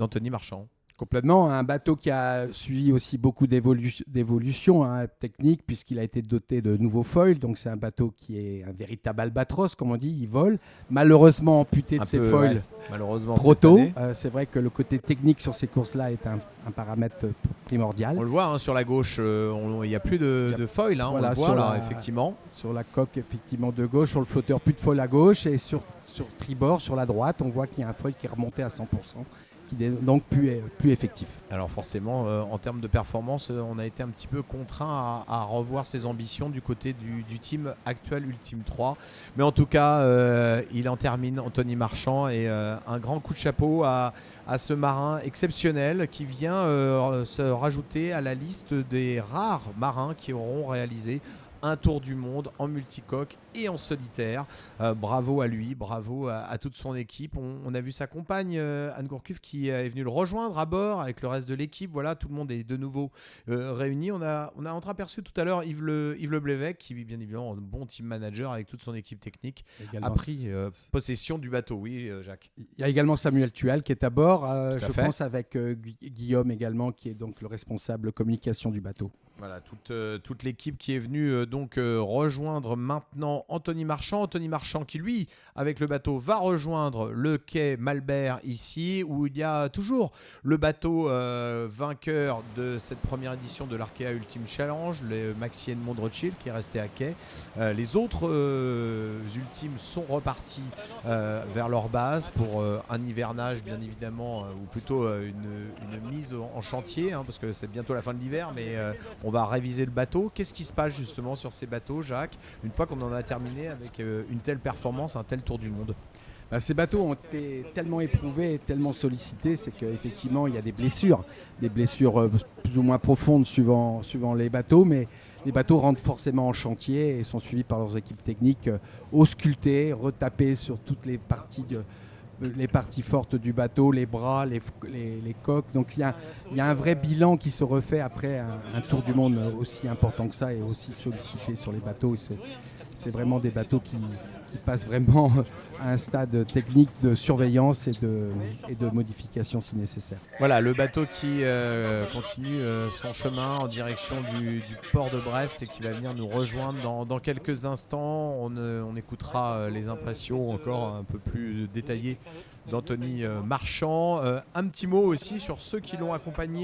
d'Anthony Marchand. Complètement, un bateau qui a suivi aussi beaucoup d'évolution technique puisqu'il a été doté de nouveaux foils. Donc c'est un bateau qui est un véritable albatros, comme on dit, il vole. Malheureusement amputé de ses foils malheureusement, trop tôt. C'est vrai que le côté technique sur ces courses-là est un paramètre primordial. On le voit sur la gauche, il n'y a plus de foil, voilà, on le voit là, effectivement. Sur la coque effectivement de gauche, sur le flotteur plus de foil à gauche et sur tribord, sur la droite, on voit qu'il y a un foil qui est remonté à 100%. Qui est donc plus effectif. Alors forcément, en termes de performance, on a été un petit peu contraint à revoir ses ambitions du côté du team actuel Ultime 3. Mais en tout cas, il en termine, Anthony Marchand, et un grand coup de chapeau à ce marin exceptionnel qui vient se rajouter à la liste des rares marins qui auront réalisé un tour du monde en multicoque et en solitaire. Bravo à lui, bravo à toute son équipe. On a vu sa compagne Anne Gourcuff qui est venue le rejoindre à bord avec le reste de l'équipe. Voilà, tout le monde est de nouveau réuni. On a entreaperçu tout à l'heure Yves Le Blévec qui, bien évidemment, bon team manager avec toute son équipe technique, a pris possession du bateau. Oui, Jacques. Il y a également Samuel Tual qui est à bord, je pense, avec Guillaume également, qui est donc le responsable communication du bateau. Voilà, toute l'équipe qui est venue rejoindre maintenant Anthony Marchand. Anthony Marchand qui, lui, avec le bateau, va rejoindre le quai Malbert ici, où il y a toujours le bateau vainqueur de cette première édition de l'Arkea Ultime Challenge, le Maxi Edmond Rothschild qui est resté à quai. Les autres ultimes sont repartis vers leur base pour un hivernage, bien évidemment, ou plutôt une mise en chantier, parce que c'est bientôt la fin de l'hiver, mais on va réviser le bateau. Qu'est-ce qui se passe justement sur ces bateaux, Jacques, une fois qu'on en a terminé avec une telle performance, un tel tour du monde? Ces bateaux ont été tellement éprouvés et tellement sollicités, c'est qu'effectivement il y a des blessures plus ou moins profondes suivant les bateaux, mais les bateaux rentrent forcément en chantier et sont suivis par leurs équipes techniques, auscultés, retapés sur toutes les parties fortes du bateau, les bras, les coques. Donc il y a un vrai bilan qui se refait après un tour du monde aussi important que ça et aussi sollicité sur les bateaux. C'est vraiment des bateaux qui passent vraiment à un stade technique de surveillance et de modification si nécessaire. Voilà, le bateau qui continue son chemin en direction du port de Brest et qui va venir nous rejoindre dans quelques instants. On écoutera les impressions encore un peu plus détaillées d'Anthony Marchand. Un petit mot aussi sur ceux qui l'ont accompagné